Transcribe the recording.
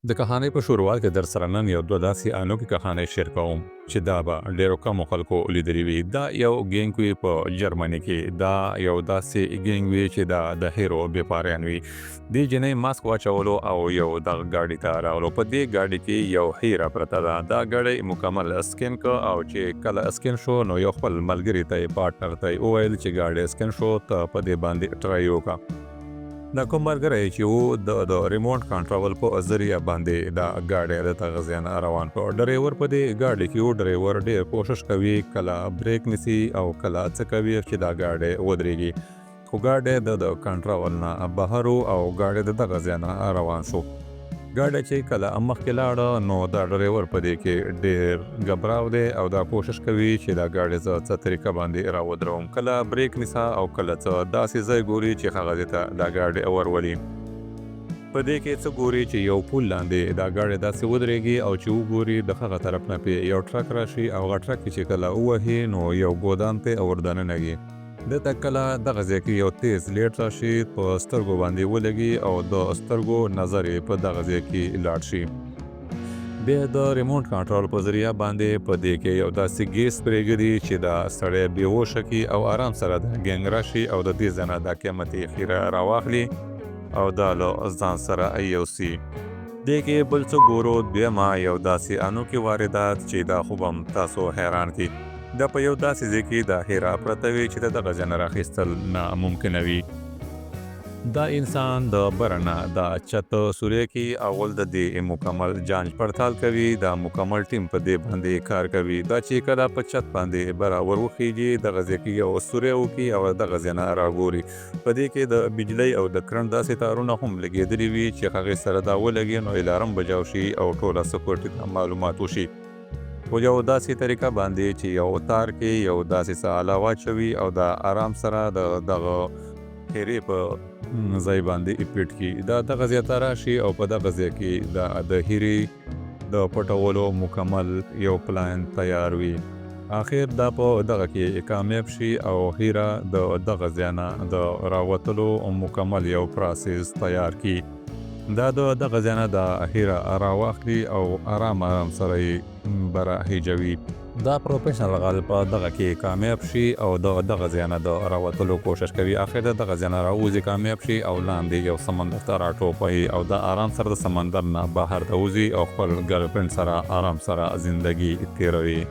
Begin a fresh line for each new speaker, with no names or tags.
د کهانۍ په شروعات کې در سره نن یو دوه داسې انوکې کهانۍ شیر کوم چې دا به ډېرو کمو خلکو لیدلې وي. دا یو ګینګ وي په جرمني کې. دا یو داسې ګینګ وي چې دا د هیرو بیپاریان وي. دې جنۍ ماسک واچولو او یو دغه ګاډي ته راغلو. په دې ګاډي کې یو هیره پرته ده. دا ګاډی مکمل اسکین که او چې کله اسکین شو نو یو خپل ملګري ته یې پارټنر ته یې وویل چې ګاډی اسکین شو ته په دې باندې ټرای وکړه. دا کوم ملګری چې و د ریموټ کنټرول په ذریعه باندې دا ګاډی د ته غزیان روان کړ. ډریور په دې ګاډي کې و. ډریور ډېر کوشش کوي کله بریک نیسي او کله څه کوي چې دا ګاډی ودرېږي، خو ګاډی د کنټرول نه بهر او ګاډی د دغه ځای نه روان شو. ګاډی چې کله مخکې لاړه نو دا ډریور په دې کې ډېر ګبراو دی او دا کوشش کوي چې دا ګاډی زه څه طریقه باندې راودروم. کله بریک نیسه او کله څه داسې ځای ګوري چې هغه ځای ته دا ګاډی ورولي. په دې کې څه ګوري چې یو پل لاندې دا ګاډی داسې ودرېږي او چې وګوري د هغه طرف نه پې یو ټرک راشي او هغه ټرک چې کله ووهي نو یو ګودام ته وردننهږي. دلته کله دغه ځای کې یو تیز لیټ راشي په سترګو باندې ولګي او د سترګو نظر یې په دغه ځای کې لاړ شي. بیا د ریموټ کنټرول په ذریعه باندې په دې کې یو داسې ګیس پرېږدي چې دا سړی بېهوشه کړي او آرام سره د ګینګ راشي او د دې ځای نه دا قیمتي خیره راواخلي او دا له ځان سره یوسي. دې کې بل څه ګورو دویمه یو داسې انوکې واردات چې دا خو به هم تاسو حیران کړي. دا په یو داسې ځای کې دا هیره پرته وي چې د دغه ځای نه راخیستل ناممکنه وي. دا انسان د بره نه دا چت سوری کې اول د دې مکمل جانچ پړتال کوي. دا مکمل ټیم په دې باندې کار کوي. دا چې کله په چت باندې برابر وخیږي دغه ځای کې یو سوری وکړي او دغه ځای نه راګوري. په دې کې د بجلۍ او د کرنټ داسې تارونه هم لګېدلي وي چې هغې سره دا ولګي نو الارم بجاو شي او ټوله سکیورټي ته معلومات وشي. په یو داسې طریقه باندې چې یو تار کې یو داسې څه اله واچوي او دا آرام سره دغه هیرې په ځای باندې پیټ کړي. دا دغه ځای ته راشي او په دغه ځای کې د هیرې د پټولو مکمل یو پلان تیار وي. آخر دا په دغه کې کامیاب شي او هیره د دغه ځای نه د راوتلو مکمل یو پروسس تیار کړي. دا د دغه ځای نه د هیره راواخلي او آرام سره یې بره هیجوي. دا پروفیشنل غل په دغه کې کامیاب شي او د دغه ځای نه د راوتلو کوشش کوي. آخر د دغه ځای نه راوځي کامیاب شي او لاندې یو سمندر ته راټوپوي او د آرام سره د سمندر نه بهر ته وځي او خپل ګرلفرینډ سره آرام سره زندگی تیروي.